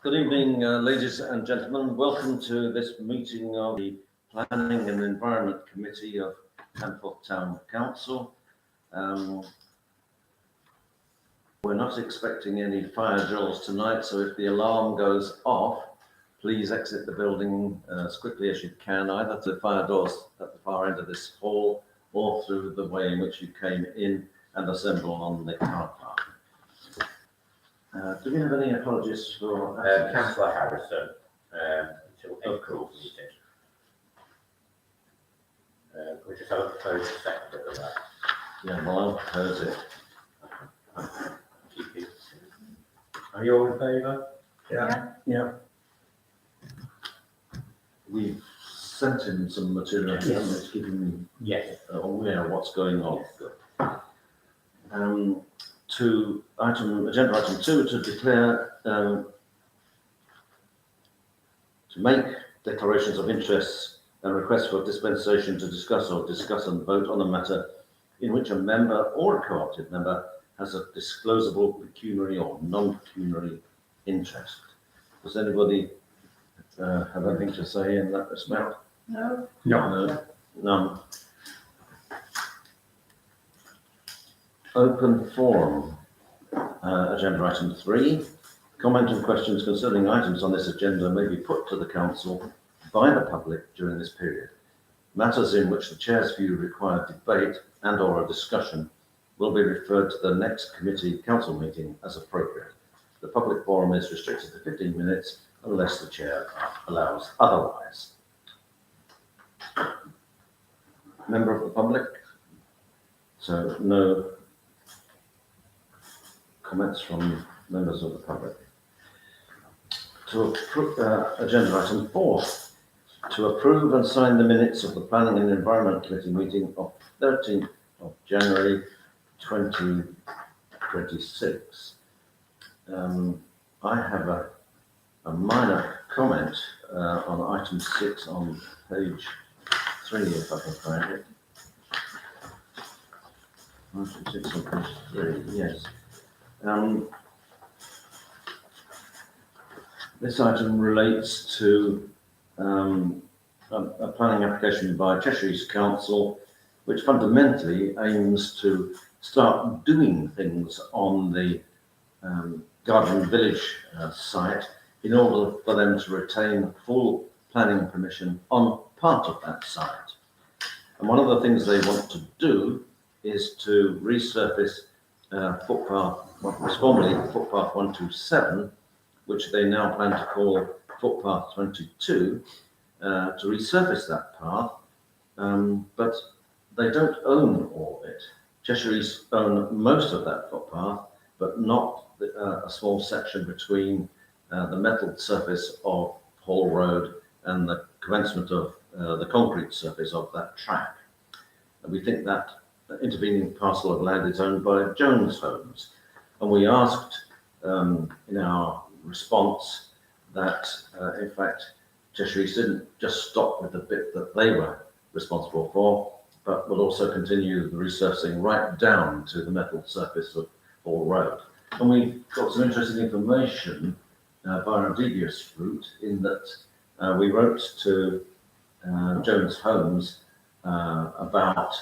Good evening, ladies and gentlemen. Welcome to this meeting of the Planning and Environment Committee of Canforth Town Council. We're not expecting any fire drills tonight, so if the alarm goes off, please exit the building as quickly as you can, either to the fire doors at the far end of this hall or through the way in which you came in and assemble on the car park. Do we have any apologies for Councillor Harrison until April meeting? We just have a proposed second of that. Yeah, well, I'll propose it. Are you all in favour? Yeah. We've sent in some material, Yes. haven't we, giving me Yes. aware of what's going on. To agenda item 2, to declare, to make declarations of interest and requests for dispensation to discuss and vote on a matter in which a member or a co-opted member has a disclosable pecuniary or non-pecuniary interest. Does anybody have anything to say in that respect? No. None. Open forum. Agenda item 3. Comment and questions concerning items on this agenda may be put to the council by the public during this period. Matters in which the chair's view require debate and or a discussion will be referred to the next committee council meeting as appropriate. The public forum is restricted to 15 minutes unless the chair allows otherwise. Member of the public? So no comments from members of the public. To agenda item 4, to approve and sign the minutes of the Planning and Environment Committee meeting of 13th of January 2026. I have a minor comment on item 6 on page 3, if I can find it. Item 6 on page 3, yes. This item relates to a planning application by Cheshire East Council, which fundamentally aims to start doing things on the Garden Village site in order for them to retain full planning permission on part of that site. And one of the things they want to do is to resurface footpath, what was formerly footpath 127, which they now plan to call footpath 22, to resurface that path, but they don't own all of it. Cheshire East own most of that footpath, but not a small section between the metalled surface of Hall Road and the commencement of the concrete surface of that track. And we think that intervening parcel of land is owned by Jones Homes. And we asked in our response that, in fact, Cheshire East didn't just stop with the bit that they were responsible for, but will also continue the resurfacing right down to the metal surface of Hall Road. And we got some interesting information via a devious route in that we wrote to Jones Homes about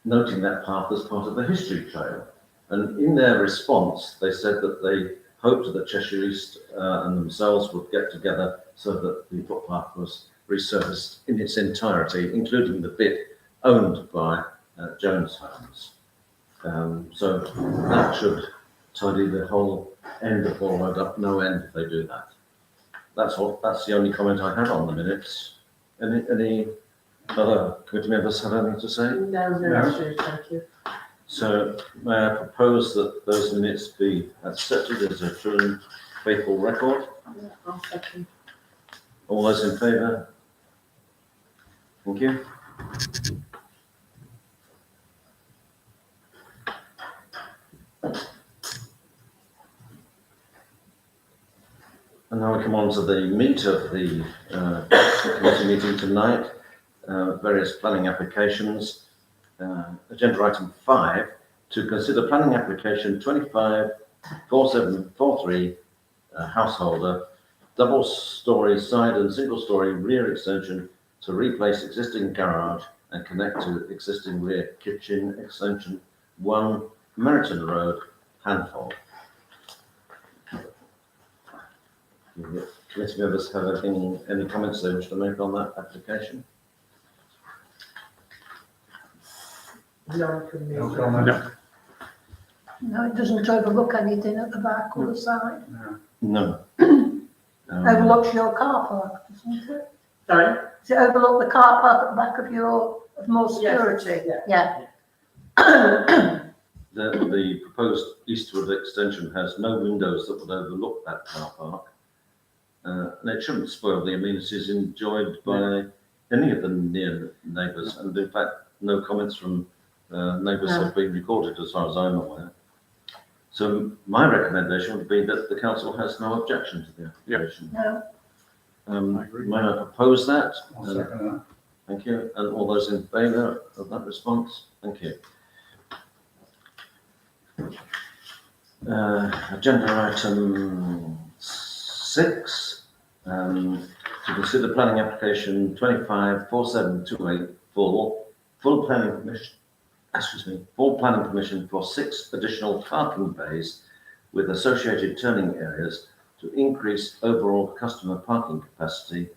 noting that path as part of the history trail. And in their response, they said that they hoped that Cheshire East and themselves would get together so that the footpath was resurfaced in its entirety, including the bit owned by Jones Homes. So that should tidy the whole end of Hall Road up no end if they do that. That's all. That's the only comment I had on the minutes. Any other committee members have anything to say? No, thank you. So may I propose that those minutes be accepted as a true and faithful record? Yeah, I'll second. All those in favour? Thank you. And now we come on to the meat of the committee meeting tonight, various planning applications. Agenda item 5, to consider planning application 25 4743 householder, double-storey side and single-storey rear extension to replace existing garage and connect to existing rear kitchen extension, 1 Meriton Road, Hanford. Committee members have any comments they wish to make on that application? No, from me. No comment. No. No, it doesn't overlook anything at the back or the side. No. No. Overlooks your car park, doesn't it? Sorry? Does it overlook the car park at the back of of more security? Yeah. Yeah. The proposed eastward extension has no windows that would overlook that car park. And it shouldn't spoil the amenities enjoyed by any of the near neighbours. And in fact, no comments from neighbours No. have been recorded as far as I'm aware. So my recommendation would be that the council has no objection to the application. No. I agree. May I propose that? I'll second that. Thank you. And all those in favour of that response? Thank you. Agenda item 6, to consider planning application 254728 for full planning permission for 6 additional parking bays with associated turning areas to increase overall customer parking capacity.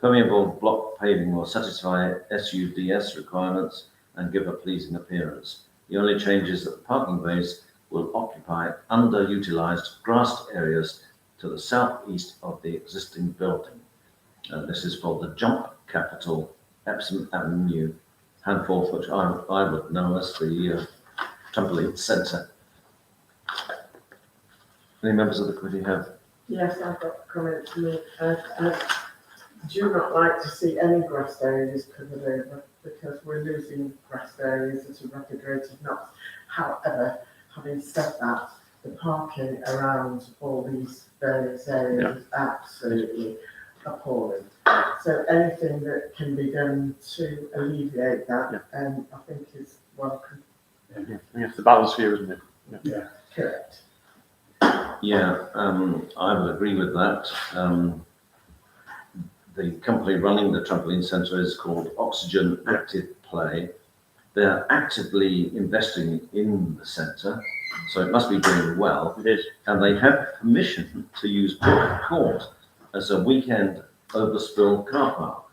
Permeable block paving will satisfy SUDS requirements and give a pleasing appearance. The only change is that the parking bays will occupy underutilised grassed areas to the southeast of the existing building. This is for the Jump Capital, Epsom Avenue, Hanforth, which I would know as the trampoline centre. Any members of the committee have? Yes, I've got a comment to make. I do not like to see any grassed areas covered over because we're losing grassed areas at a rapid rate of knots. However, having said that, the parking around all these various areas is absolutely appalling. So anything that can be done to alleviate that, I think is welcome. Yeah, I guess the balance here, isn't it? Yeah. Correct. Yeah, I would agree with that. The company running the trampoline centre is called Oxygen Active Play. They're actively investing in the centre, so it must be doing well. It is. And they have permission to use Brook Court as a weekend overspill car park.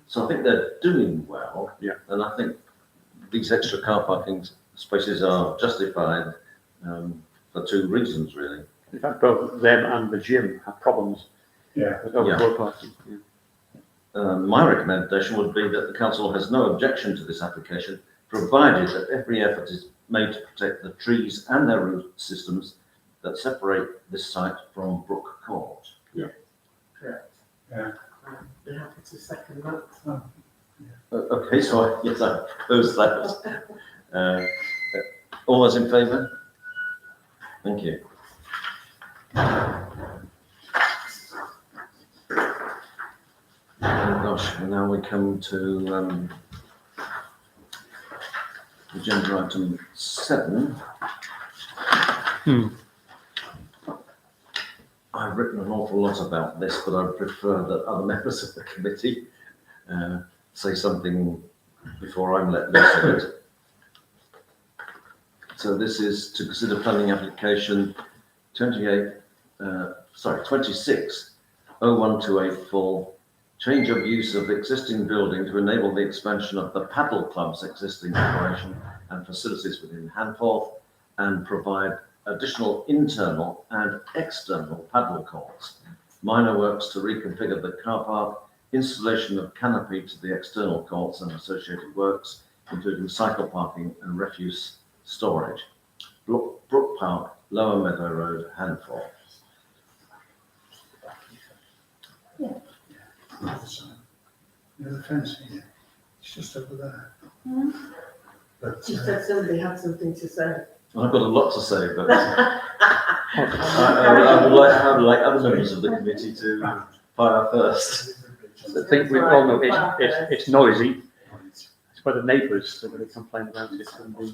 So I think they're doing well. Yeah. And I think these extra car parking spaces are justified for 2 reasons, really. In fact, both them and the gym have problems Yeah. with overflow parking. Yeah. My recommendation would be that the council has no objection to this application, provided that every effort is made to protect the trees and their root systems that separate this site from Brook Court. Correct. Yeah. I'd be happy to second that. Okay, so yes, I propose that. All those in favour? Thank you. Oh gosh, and now we come to agenda item 7. I've written an awful lot about this, but I prefer that other members of the committee say something before I'm let loose of it. So this is to consider planning application 260128 change of use of existing building to enable the expansion of the paddle club's existing operation and facilities within Hanforth and provide additional internal and external paddle courts. Minor works to reconfigure the car park, installation of canopy to the external courts and associated works, including cycle parking and refuse storage. Brook Park, Lower Meadow Road, Hanforth. The fence here, it's just over there. But, You said somebody had something to say. I've got a lot to say, but I would like other members of the committee to fire first. I think we all know it's noisy. It's where the neighbours are going to complain about it and be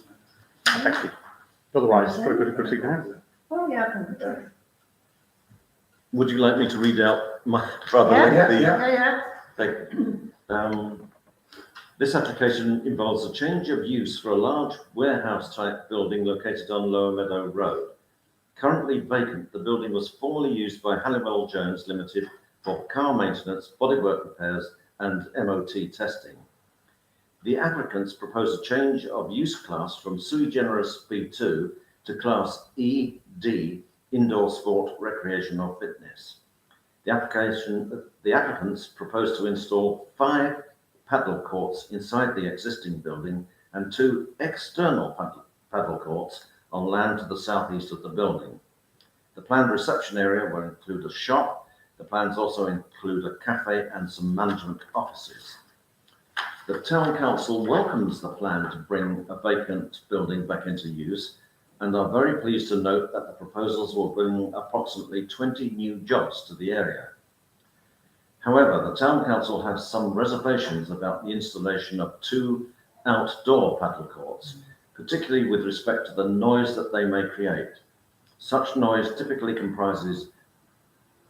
affected. Otherwise, it's got a good thing to have. Oh, yeah, I can do it. Would you like me to read out my rather Yeah, lengthy? Yeah. Thank you. This application involves a change of use for a large warehouse-type building located on Lower Meadow Road. Currently vacant, the building was formerly used by Halliwell Jones Limited for car maintenance, bodywork repairs, and MOT testing. The applicants propose a change of use class from sui generis B2 to class ED, indoor sport, recreation or fitness. The applicants propose to install 5 paddle courts inside the existing building and 2 external paddle courts on land to the southeast of the building. The planned reception area will include a shop. The plans also include a cafe and some management offices. The Town Council welcomes the plan to bring a vacant building back into use and are very pleased to note that the proposals will bring approximately 20 new jobs to the area. However, the Town Council has some reservations about the installation of 2 outdoor paddle courts, particularly with respect to the noise that they may create. Such noise typically comprises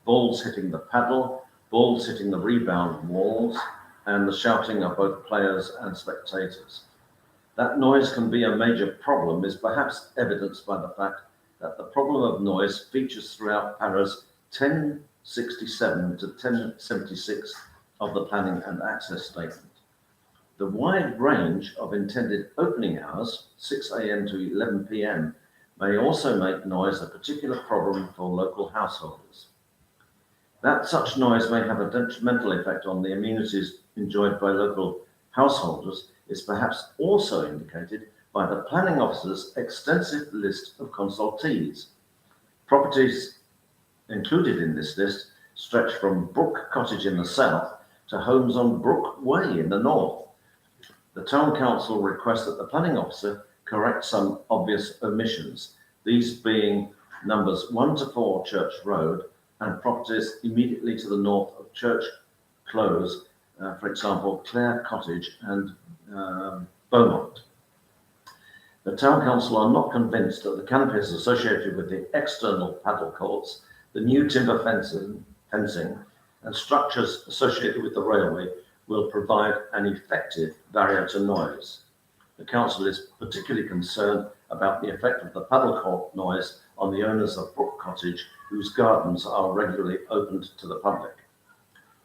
balls hitting the paddle, balls hitting the rebound walls, and the shouting of both players and spectators. That noise can be a major problem is perhaps evidenced by the fact that the problem of noise features throughout paras 1067 to 1076 of the Planning and Access Statement. The wide range of intended opening hours, 6 a.m. to 11 p.m, may also make noise a particular problem for local householders. That such noise may have a detrimental effect on the amenities enjoyed by local householders is perhaps also indicated by the planning officer's extensive list of consultees. Properties included in this list stretch from Brook Cottage in the south to homes on Brook Way in the north. The Town Council requests that the planning officer correct some obvious omissions, these being numbers 1 to 4 Church Road and properties immediately to the north of Church Close, for example, Clare Cottage and Beaumont. The Town Council are not convinced that the canopies associated with the external paddle courts, the new timber fencing and structures associated with the railway will provide an effective barrier to noise. The Council is particularly concerned about the effect of the paddle court noise on the owners of Brook Cottage, whose gardens are regularly opened to the public.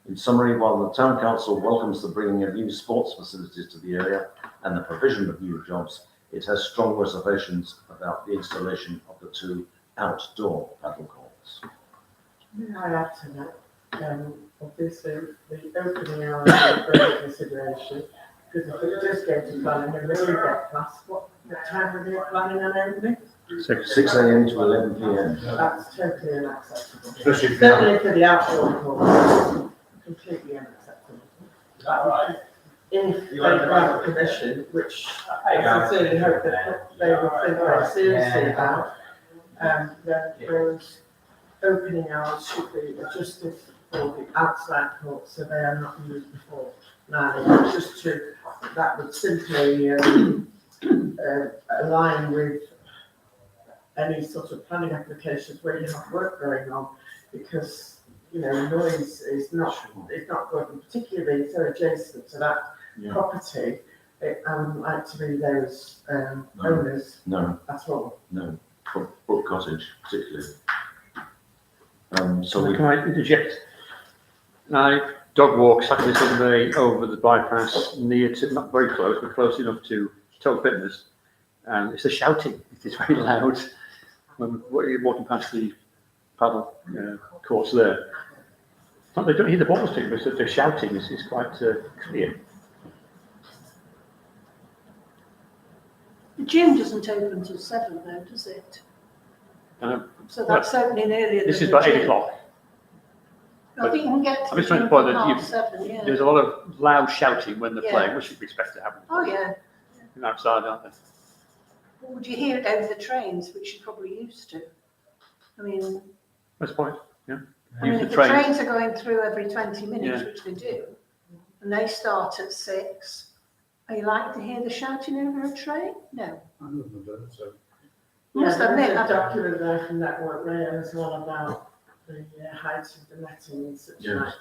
In summary, while the Town Council welcomes the bringing of new sports facilities to the area and the provision of new jobs, it has strong reservations about the installation of the 2 outdoor paddle courts. May I add to that? Obviously, the opening hours are a great consideration, because if it does go to planning and they do get class, what time are they planning on opening? 6 a.m. to 11 p.m. That's totally unacceptable. Especially if Certainly for the outdoor course, completely unacceptable. If they grant permission, which I sincerely hope that they will think very seriously about, then those opening hours should be adjusted for the outside courts so they are not used before 9 a.m. Just to, that would simply align with any sort of planning applications where you have work going on, because noise is not good, and particularly so adjacent to that property. I wouldn't like to be those owners at all. No, Brook Cottage particularly. So Can I interject? I dog walk Saturday, Sunday over the bypass near to, not very close, but close enough to Total Fitness. And it's the shouting, it is very loud when you're walking past the paddle courts there. They don't hear the balls too, but the shouting is quite clear. The gym doesn't open till 7 though, does it? So that's opening earlier than This is the about 8 gym. o'clock. I think you can get to I'm the just trying to gym point for that 7:30, yeah. there's a lot of loud shouting when they're Yeah. playing, which you'd expect to happen. Oh, yeah. Outside, aren't they? Well, would you hear it over the trains, which you're probably used to? I mean, That's the point, yeah. if Use the the trains. trains are going through every 20 minutes, Yeah. which they do, and they start at 6, are you likely to hear the shouting over a train? No. I love the bird, so Must Yeah, admit, there's I a don't, document there from Network Rail as well about the height of the netting and such Yes. like.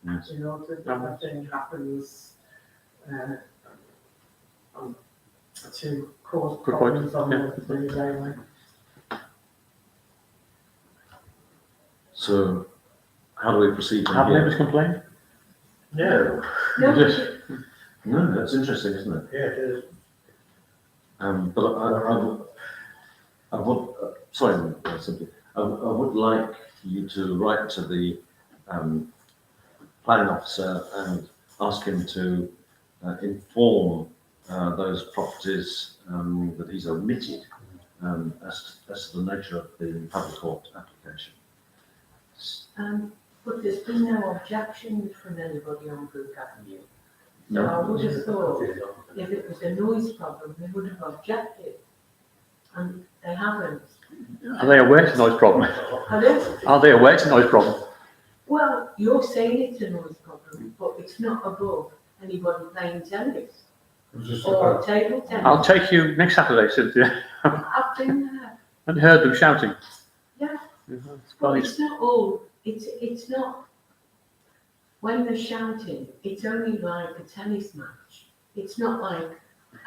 Yes. You know, that nothing happens, to cause Good point, problems on yeah. the railway. So how do we proceed Have from neighbours here? complained? No. Yes. No, that's interesting, isn't it? Yeah, it is. But I would, sorry, simply, I would like you to write to the planning officer and ask him to inform those properties that he's omitted as to the nature of the public court application. But there's been no objection from anybody on Brook Avenue. So I would have thought if it was a noise problem, they would have objected. And they haven't. Are they aware it's a noise problem? Pardon? Are they aware it's a noise problem? Well, you're saying it's a noise problem, but it's not above anybody playing tennis It was just or about, table tennis. I'll take you next Saturday, Cynthia, I've been there. and heard them shouting. Yeah. It's Well, funny. it's not all, it's not, when they're shouting, it's only like a tennis match. It's not like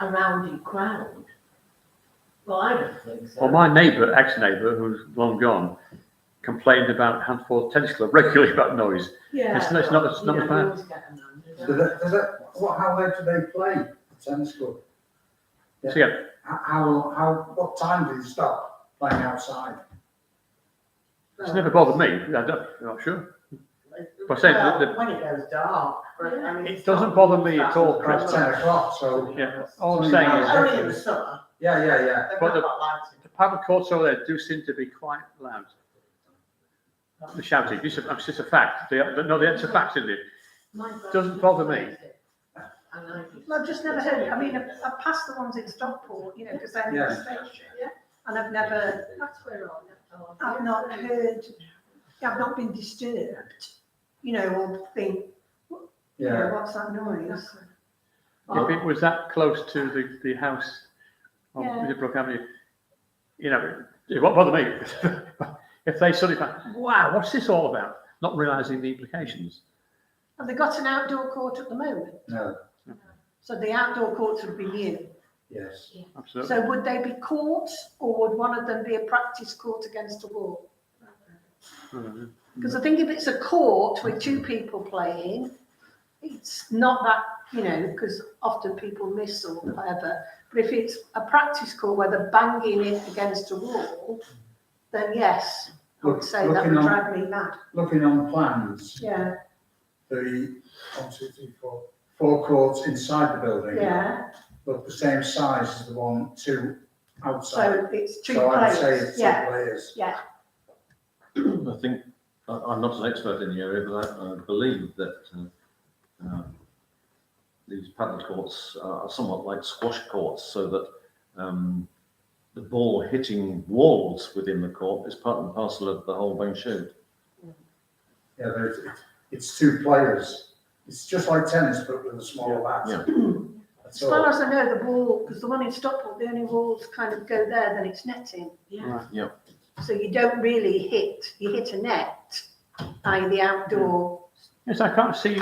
a rowdy crowd. Well, I don't think so. Well, my neighbour, ex-neighbour, who's long gone, complained about Handford Tennis Club regularly about noise. Yeah. it's not well, as you know, bad. we always get them on, you does know. how late do they play at tennis club? Yeah. So, yeah, What time do you stop playing outside? it's never bothered me. I'm not sure. But I say Well, the- when it goes dark, but I mean. It it's doesn't not bother me at all, that It's Chris. 10 o'clock, so, Yeah, all I'm saying is Only in the summer, yeah. they've But not got lighting. the paddle courts over there do seem to be quite loud. The shouting, it's just a fact. It's a fact, isn't it? My Doesn't brother bother me. likes it. And I just- I've just never heard, I mean, I've passed the ones in Stockport, you know, because they're near the station. Yeah. And I've never, That's where I've not heard, I've not been disturbed, you know, or think, you Yeah. know, what's that noise? If it was that close to the house on Yeah. Middlebrook Avenue, you know, it won't bother me. If they suddenly find, wow, what's this all about? Not realising the implications. Have they got an outdoor court at the moment? No, So the outdoor courts would be new. yes. Absolutely. So would they be courts or would one of them be a practice court against a wall? Mhm. Because I think if it's a court with two people playing, it's not that, you know, because often people miss or whatever. But if it's a practice court where they're banging it against a wall, then yes, I would say that Looking would on- drive me mad. Looking on plans, Yeah, the 1, 2, 3, 4, 4 courts inside the building yeah. look the same size as the 2 outside. So it's two So I'd say players. it's 2 Yeah, players. yeah. I think, I'm not an expert in the area, but I believe that these paddle courts are somewhat like squash courts, so that the ball hitting walls within the court is part and parcel of the whole Bang shoot. Yeah, it's 2 players. It's just like tennis, but with a smaller bat. Yeah. That's As far all. as I know, the wall, because the one in Stockport, the only walls kind of go there, then it's netting. Yeah. So you don't really hit, you hit a net, i.e. the outdoor, Yes, I can't say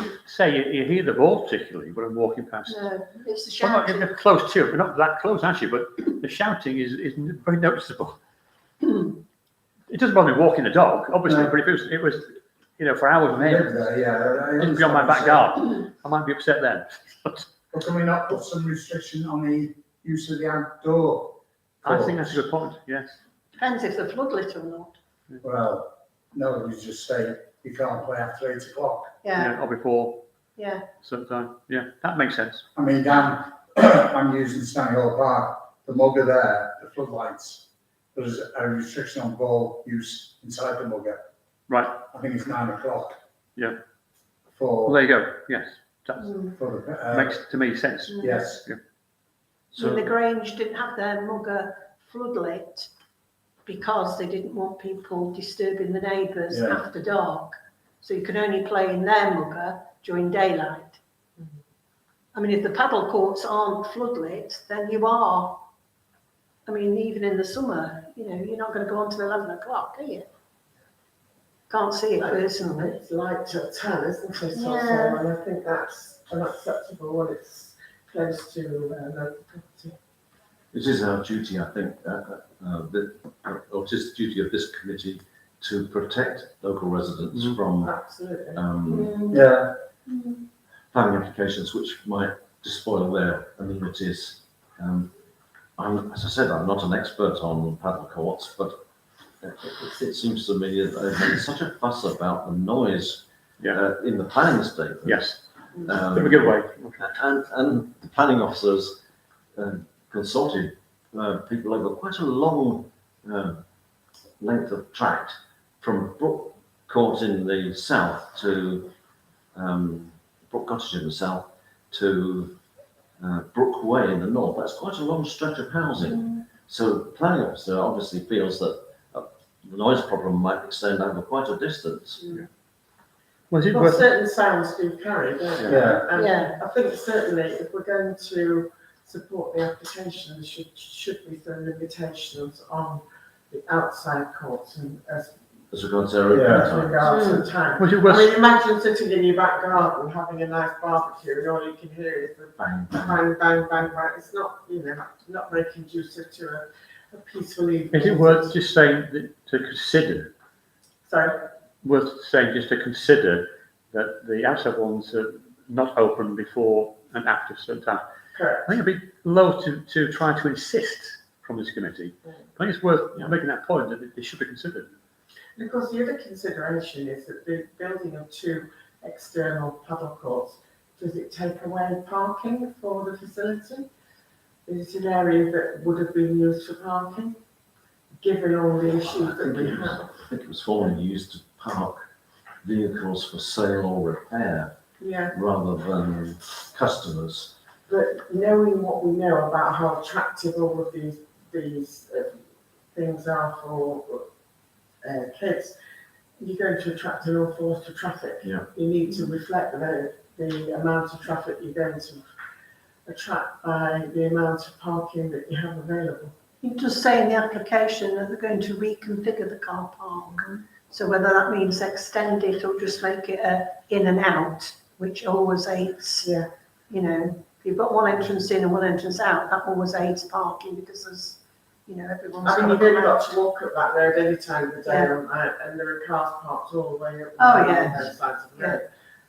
you hear the ball particularly when I'm walking past. no, it's the Well, not shouting. even close to it, we're not that close actually, but the shouting is very noticeable. It doesn't bother me walking the dog, obviously, No. but if it was, you know, for hours on I live end, there, yeah. I it'd be on my understand back what garden, I might be upset then. But can we not put some restriction on the use of the outdoor? I think that's a courts? good point, yes. Depends if they're floodlit or not. Well, no, we just say you can't play after 8 o'clock. Yeah, Or before yeah, certain time, yeah, that makes sense. I mean, I'm using Stanley Hall Park, the mugger there, the floodlights. There's a restriction on ball use inside the mugger. Right, I think it's 9 o'clock. Yeah. For, well, there you go, yes, that for the, makes to me sense. yes, I mean, the Grange didn't have their mugger floodlit because they didn't want people disturbing the neighbours Yeah. after dark. So you can only play in their mugger during daylight. I mean, if the paddle courts aren't floodlit, then you are I mean, even in the summer, you know, you're not going to go on till 11 o'clock, are you? Can't see it personally. It's light till 10, isn't it? Or Yeah. so, and I think that's unacceptable when it's close to local property. It is our duty, I think, or it is the duty of this committee to protect local residents from Absolutely. Yeah, planning applications which might despoil their amenities. As I said, I'm not an expert on paddle courts, but it seems to me that there's been such a fuss about the noise in the planning statement. Yes, bit of a giveaway. And the planning officers consulted people over quite a long length of tract from Brook Court in the south to Brook Cottage in the south to Brook Way in the north. That's quite a long stretch of housing. So the planning officer obviously feels that the noise problem might extend over quite a distance. Was it Well, worth? certain sounds do carry, don't they? Yeah. And Yeah. I think certainly if we're going to support the application, there should be some limitations on the outside courts and as As regards their Yeah. open regards time. to time. Was it I worth? mean, imagine sitting in your back garden having a nice barbecue and all you can hear is the Bang, bang. bang, bang, bang, bang. It's not, not very conducive to a peaceful evening. Is it worth just saying that, to consider? Sorry, Worth saying just to consider that the outside ones are not open before and after a certain time. correct. I think it'd be low to try to insist from this committee. I think it's worth making that point that it should be considered. And of course, the other consideration is that the building of 2 external paddle courts, does it take away parking for the facility? Is it an area that would have been used for parking, given all the issues that we have? I think it was formerly used to park vehicles for sale or repair Yeah, rather than customers. but knowing what we know about how attractive all of these things are for kids, you're going to attract an awful lot of traffic. Yeah. You need to reflect the amount of traffic you're going to attract by the amount of parking that you have available. It does say in the application that they're going to reconfigure the car park. So whether that means extend it or just make it a in and out, which always aids, Yeah. you know, if you've got one entrance in and one entrance out, that always aids parking because there's, you know, everyone's I mean, got you've to only come got out. to walk up that road any time of the day, Yeah. and there are cars parked all the way up and Oh, down yeah. both sides of the road,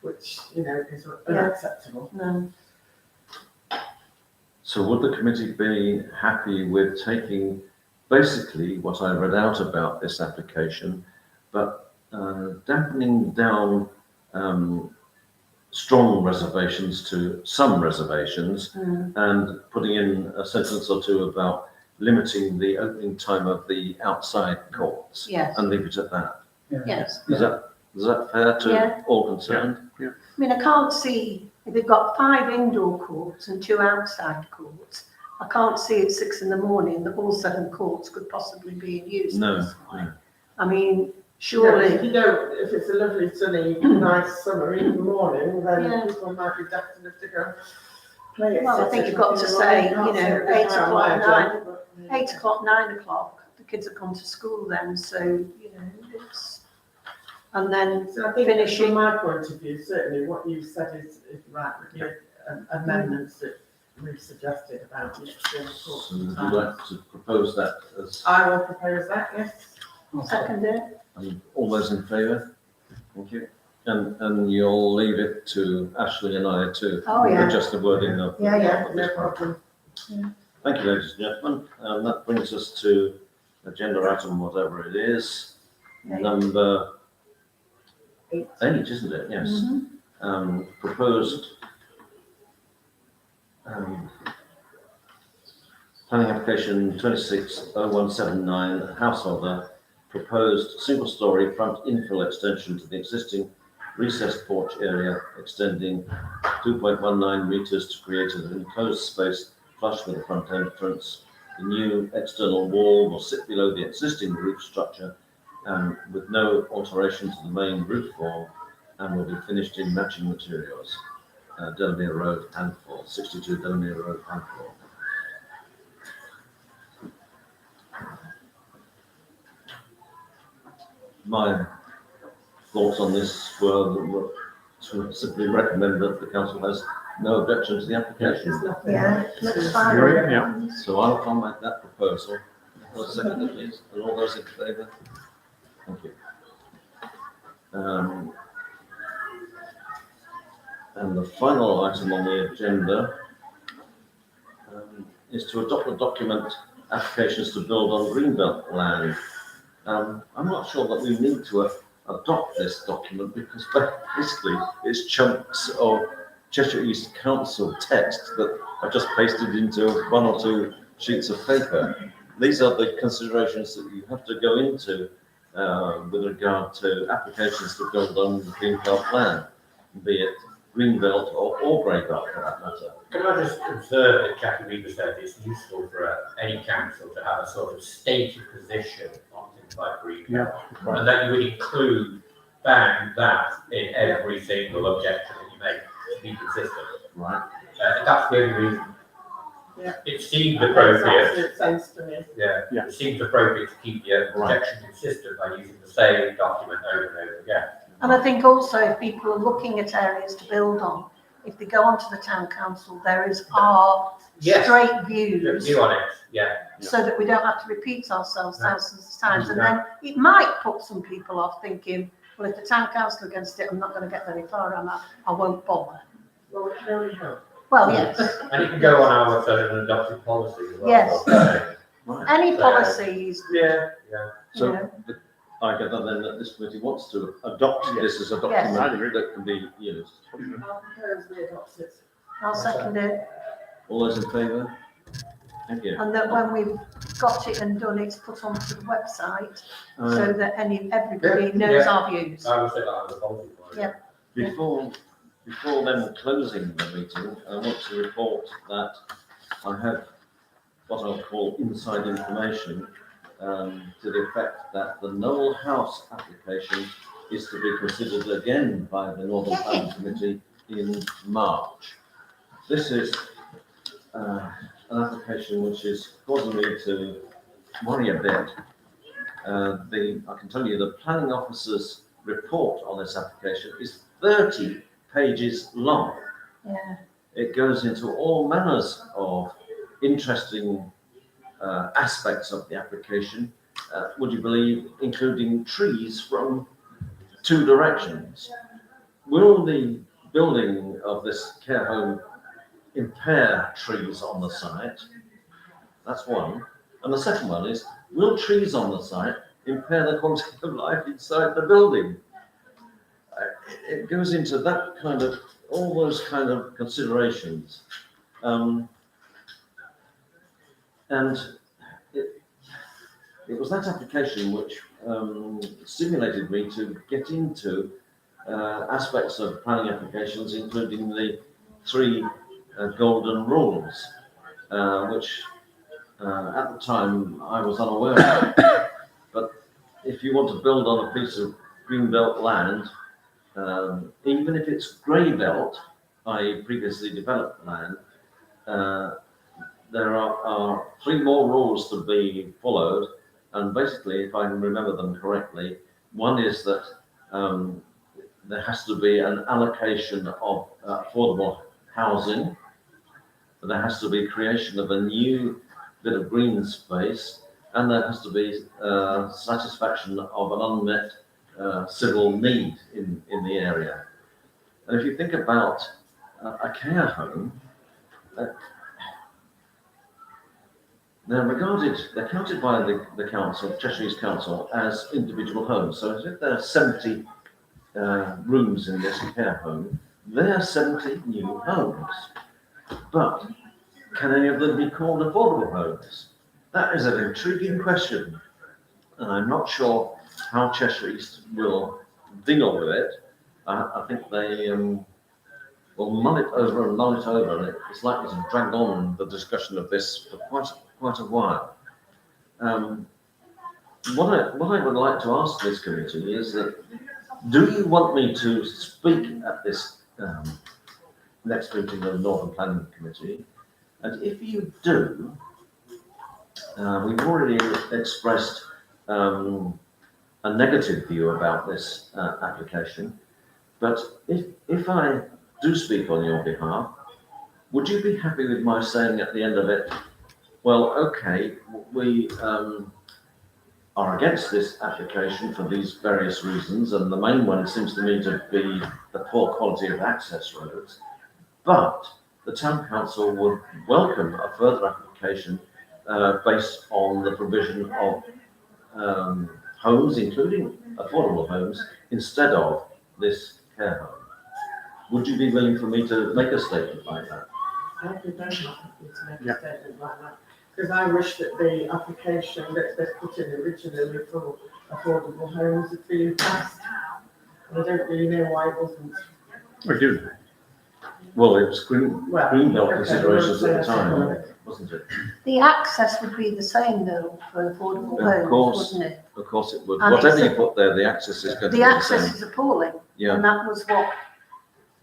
which, is Yeah. unacceptable. No. So would the committee be happy with taking basically what I read out about this application, but dampening down strong reservations to some reservations and putting in a sentence or two about limiting the opening time of the outside courts Yes, and leave it at that? yes. Is that fair to Yeah. all concerned? I mean, I can't see, if they've got 5 indoor courts and 2 outside courts, I can't see at 6 in the morning that all 7 courts could possibly be in use. No, this way. no. I mean, If surely, if it's a lovely sunny, nice summer evening morning, then Yeah. people might be daft enough to go play it. Well, I think you've got to say, you know, 8 o'clock, 8 o'clock, 9 o'clock, the kids have gone to school then, so, you know, it's, and then So I think finishing- from my point of view, certainly what you said is right with the amendments that we've suggested about the external So courts. would you like to propose that as, I will propose that, yes. second it. all those in favour? Thank you. And you'll leave it to Ashley and I to Oh, yeah. adjust the wording of. Yeah, yeah. of No this one. problem. Thank you, ladies and gentlemen. That brings us to agenda item, whatever it is, number 8, isn't it? Yes. Proposed planning application 260179, householder, proposed single-storey front infill extension to the existing recessed porch area, extending 2.19 metres to create an enclosed space flush with the front entrance. The new external wall will sit below the existing roof structure with no alteration to the main roof form and will be finished in matching materials. Delamere Road, Handful, 62 Delamere Road, Handful. my thoughts on this were to simply recommend that the council has no objection to the application. There's nothing. Yeah, looks fine. Agree, yeah. So I'll make that proposal. Well, second, please, and all those in favour? Thank you. And the final item on the agenda is to adopt a document, applications to build on greenbelt land. I'm not sure that we need to adopt this document because basically it's chunks of Cheshire East Council text that I've just pasted into one or two sheets of paper. These are the considerations that you have to go into with regard to applications to build on greenbelt land, be it greenbelt or grey belt for that matter. Can I just observe that Jackie Weaver said it's useful for any council to have a sort of stated position on things like green belt, and that you would include that in every single objection that you make to be consistent. Right. That's the only reason. Yeah. It seemed Makes appropriate. absolute sense to me. Yeah. Yeah. It seems appropriate to keep the objection consistent by using the same document over and over again. And I think also if people are looking at areas to build on, if they go onto the town council, there is our Yes. straight views, View on it, yeah. so that we don't have to repeat ourselves thousands of times. And then it might put some people off thinking, well, if the town council against it, I'm not going to get very far on that. I won't bother. Well, it can only help. Well, yes, And it can go on our sort of adopted policy as well. Yes. Right. any policies, Yeah, yeah. So Yeah. I gather then that this committee wants to adopt this as a Yes. document that can be used. I'll propose we adopt it. I'll second it. All those in favour? Thank you. And that when we've got it and done, it's put onto the website Uh, so that everybody Yeah, knows yeah. our views. I would say that as a policy. Yeah. Before then closing the meeting, I want to report that I have what I'll call inside information to the effect that the Knoll House application is to be considered again by the Northern Planning Committee in March. This is an application which is causing me to worry a bit. I can tell you the planning officer's report on this application is 30 pages long. Yeah. It goes into all manners of interesting aspects of the application, would you believe, including trees from two directions. Will the building of this care home impair trees on the site? That's one. And the second one is, will trees on the site impair the quality of life inside the building? It goes into that kind of, all those kind of considerations. And it was that application which stimulated me to get into aspects of planning applications, including the three golden rules, which at the time I was unaware of. But if you want to build on a piece of greenbelt land, even if it's grey belt, i.e. previously developed land, there are three more rules to be followed. And basically, if I can remember them correctly, one is that there has to be an allocation of affordable housing. There has to be creation of a new bit of green space, and there has to be satisfaction of an unmet civil need in the area. And if you think about a care home, they're counted by the council, Cheshire East Council, as individual homes. So if there are 70 rooms in this care home, there are 70 new homes. But can any of them be called affordable homes? That is an intriguing question. And I'm not sure how Cheshire East will deal with it. I think they will mull it over and mull it over, and it's likely to drag on the discussion of this for quite a while. What I would like to ask this committee is that, do you want me to speak at this next meeting of the Northern Planning Committee? And if you do, we've already expressed an a negative view about this application, but if I do speak on your behalf, would you be happy with my saying at the end of it, well, okay, we are against this application for these various reasons, and the main one seems to me to be the poor quality of access roads, but the town council would welcome a further application based on the provision of homes, including affordable homes, instead of this care home. Would you be willing for me to make a statement like that? I'd be very happy to make Yeah. a statement like that, because I wish that the application that they put in originally for affordable homes had been passed. And I don't really know why it wasn't. We do. Well, it was Greenbelt okay, considerations at the well, time, wasn't it? The access would be the same though for affordable Of homes, course. wouldn't it? Of course it would. And Whatever it's you put there, the access is going to be The the access same. is appalling, Yeah. and that was what,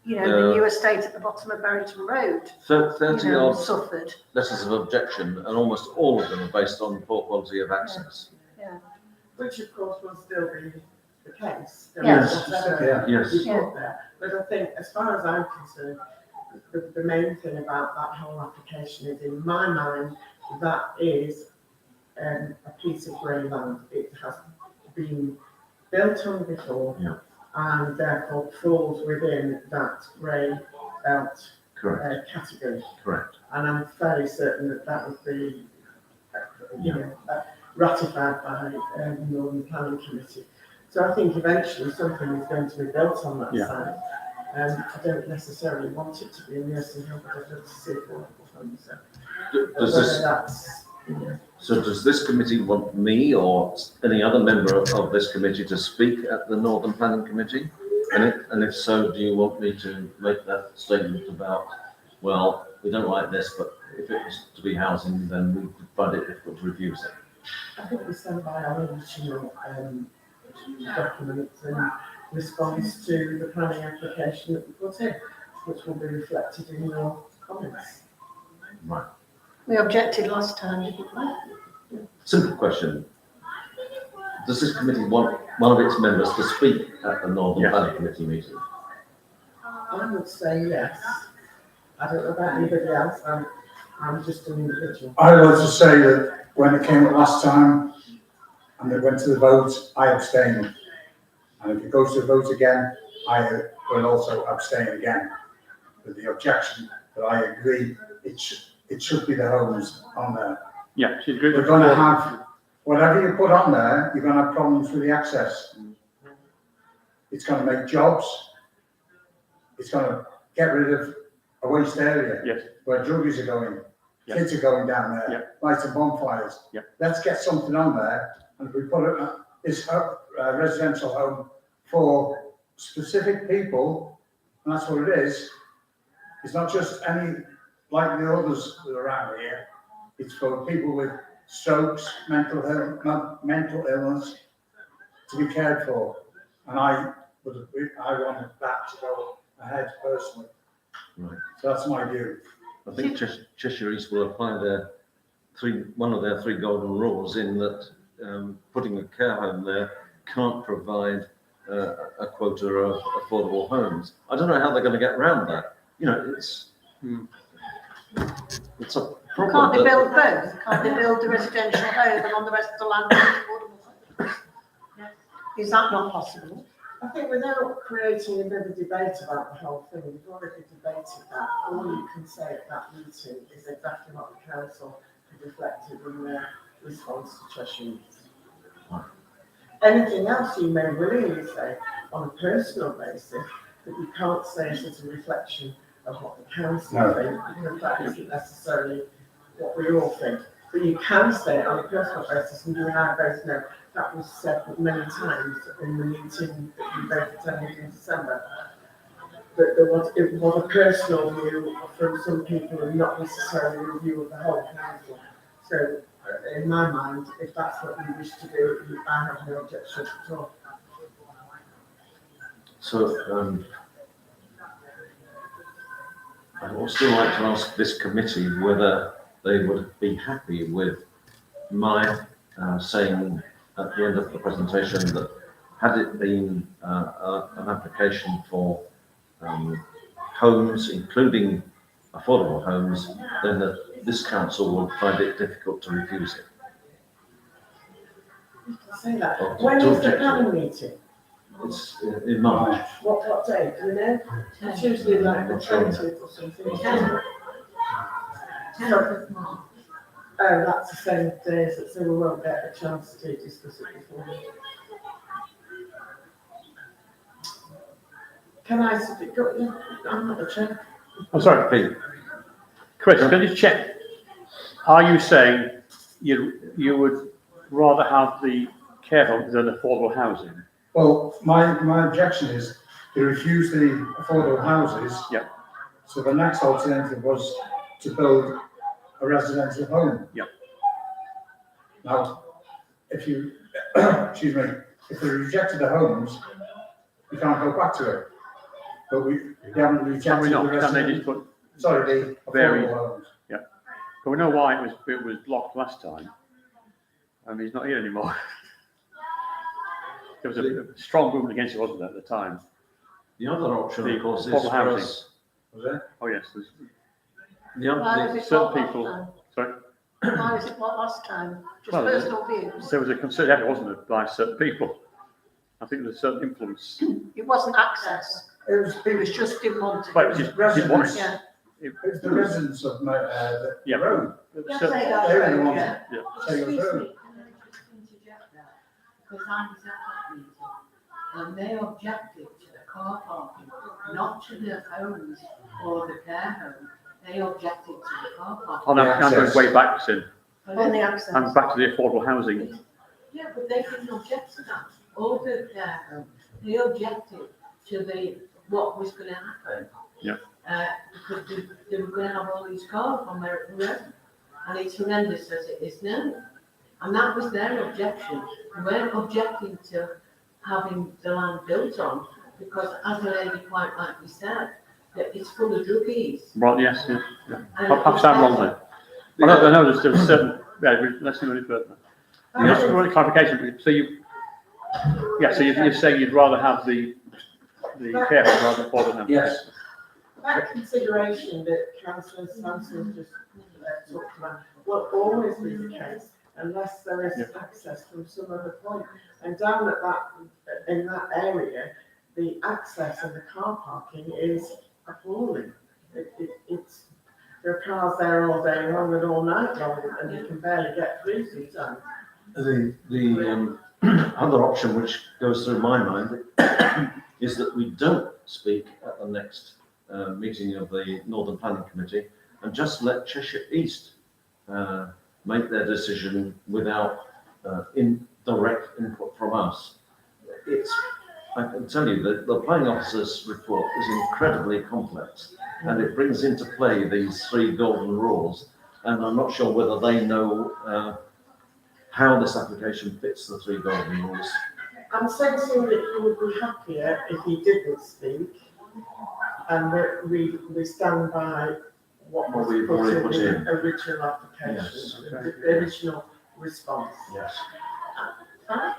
you know, the Uh, new estate at the bottom of Berrington Road, 30 you know, odd suffered. letters of objection, and almost all of them are based on poor quality of access. Yeah. Which of course will still be the case. Yes. Whatever Yeah. Yes. you put there. But I think, as far as I'm concerned, the main thing about that whole application is, in my mind, that is a piece of grey land. It has been built on before, Yeah. and therefore falls within that grey belt Correct. category. Correct. And I'm fairly certain that that would be, ratified by the Northern Planning Committee. So I think eventually something is going to be built on that Yeah. site. I don't necessarily want it to be a nursing home, but I'd love to see affordable homes. So Does whether this, that's, so does this committee want me or any other member of this committee to speak at the Northern Planning Committee? And if so, do you want me to make that statement about, well, we don't like this, but if it was to be housing, then we would find it difficult to refuse it? I think we stand by our original documents in response to the planning application that we put in, which will be reflected in your comments. Right. We objected last time, didn't we? Simple question. Does this committee want one of its members to speak at the Northern Yes. Planning Committee meeting? I would say yes. I don't know about anybody else, I'm just an individual. I would just say that when it came up last time and it went to the vote, I abstained. And if it goes to the vote again, I will also abstain again with the objection that I agree it should be the homes on there. Yeah, she's agreed. We're going to have, whatever you put on there, you're going to have problems with the access. It's going to make jobs. It's going to get rid of a waste area. Yes. Where druggies are going. Yeah. Kids are going down there. Yeah. Lighting bonfires. Yeah. Let's get something on there, and if we put this residential home for specific people, and that's what it is. It's not just any, like the others that are around here. It's for people with strokes, mental illness, to be cared for. And I wanted that to go ahead personally. Right. So that's my view. I think Cheshire East will apply one of their three golden rules in that putting a care home there can't provide a quota of affordable homes. I don't know how they're going to get around that. You know, it's a problem. Can't they that- build both? Can't they build the residential home and on the rest of the land be affordable homes? Is that not possible? I think without creating a bit of debate about the whole thing, we've already debated that. All you can say at that meeting is exactly what the council had reflected in their response to Cheshire East. Anything else you may willingly say on a personal basis, but you can't say it as a reflection of what the council No. think, because that isn't necessarily what we all think. But you can say it on a personal basis, and you and I both know that was said many times in the meeting that we both attended in December. That it was a personal view from some people and not necessarily a view of the whole council. So in my mind, if that's what you wish to do, I have no objection at all. So I would still like to ask this committee whether they would be happy with my saying at the end of the presentation that had it been an application for homes, including affordable homes, then this council would find it difficult to refuse it. You can say that. Or to When is the object to it. planning meeting? It's in March. What date, do you know? It's usually like the Not sure. 20th or something. isn't Tenth. it? 10th of March. Oh, that's the same day, so we won't get a chance to discuss it before. Can I speak up? I'm not the chair. I'm sorry, Pete, Chris, can you check? Are you saying you would rather have the care home than affordable housing? Well, my objection is to refuse the affordable houses. Yeah. So the next alternative was to build a residential home. Yeah. Now, if you, excuse me, if they rejected the homes, you can't go back to it. But we haven't Can rejected we the not? Can they residential, just put, sorry, the Very- affordable homes. but we know why it was blocked last time. And he's not here anymore. There was a strong movement against it, wasn't there, at the time? the other option, The of course, is affordable for housing. us. Was it? Oh, yes, there's, The Why was other, it certain blocked last people- time? sorry? Why was it blocked last time? Just Well, personal views? There was a concern, wasn't it, by certain people? I think there's a certain influence. It wasn't access, It was it people, was just didn't want But it it. was just, didn't want it. Yeah. it was the residents of the Yeah. road. Yeah, Certain- say that, They were the yeah. ones Yeah. saying Excuse it was me, road. can I just interject that? Because I was at that meeting, and they objected to the car parking, not to the homes or the care home. They objected to the car parking. Oh, no, I'm going Access. way back, Sin. On the access. I'm back to the affordable housing. Yeah, but they didn't object to that. All the care home, they objected to what was gonna happen. Yeah. Because they were gonna have all these cars on their road. And it's horrendous as it is now. And that was their objection. They weren't objecting to having the land built on, because as the lady quite rightly said, that it's full of druggies. Right, yes, yeah. And Perhaps I'm wrong then. I know there's certain, let's see any further. Just for clarification, so you're saying you'd rather have the care home rather than affordable housing? Yes. That consideration that Councillor Sampson just talked about will always be the case unless there is access from some other point. And down at in that area, the access and the car parking is appalling. It's, there are cars there all day long and all night long, and you can barely get through sometimes. the other option which goes through my mind is that we don't speak at the next meeting of the Northern Planning Committee and just let Cheshire East make their decision without direct input from us. I can tell you that the planning officer's report is incredibly complex and it brings into play these three golden rules, and I'm not sure whether they know how this application fits the three golden rules. I'm sensing that you would be happier if he didn't speak, and that we stand by what was we've put already in put the in. original application, Yes. the original response. Yes. Fine,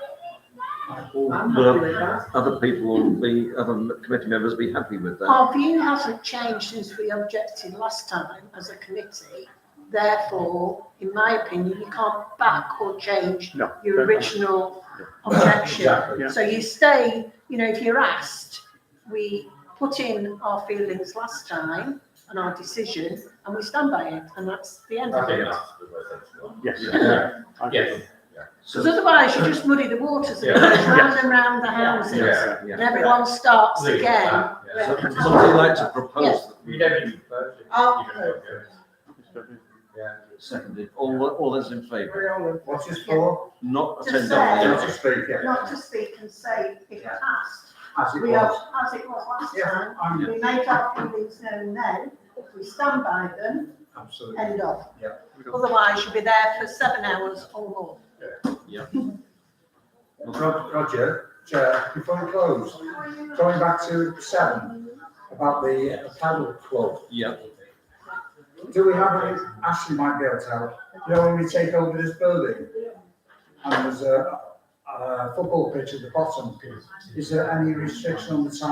I'm Will happy with that. other committee members be happy with that? Our view hasn't changed since we objected last time as a committee. Therefore, in my opinion, you can't back or change No. your original objection. Exactly. Yeah. So you stay, if you're asked, we put in our feelings last time and our decision, and we stand by it, and that's the end I of think it. that's the way sensible. Yes. Yeah. I Yes. think So, Because otherwise you just muddy the waters and it Yeah. goes round and round the houses, Yeah. and everyone starts Leave it again. at that, yeah. so somebody like to propose Yes. that You don't need to propose it. Oh, You can vote it. Yeah. seconded, all those in favour, We're all in. What's this for? not To attend say- on Not the to speak, yeah. Not to speak and say if Yeah. passed. As it We are, was. as it was last Yeah, time, I'm, we made our feelings known then, we stand by them, absolutely. end of. Yeah. Otherwise you'll be there for 7 hours or more. Roger, Chair, before we close, going back to 7, about the paddle club. Yeah. Do we have any, Ashley might be able to help, when we take over this building, and there's a football pitch at the bottom, is there any restriction on the time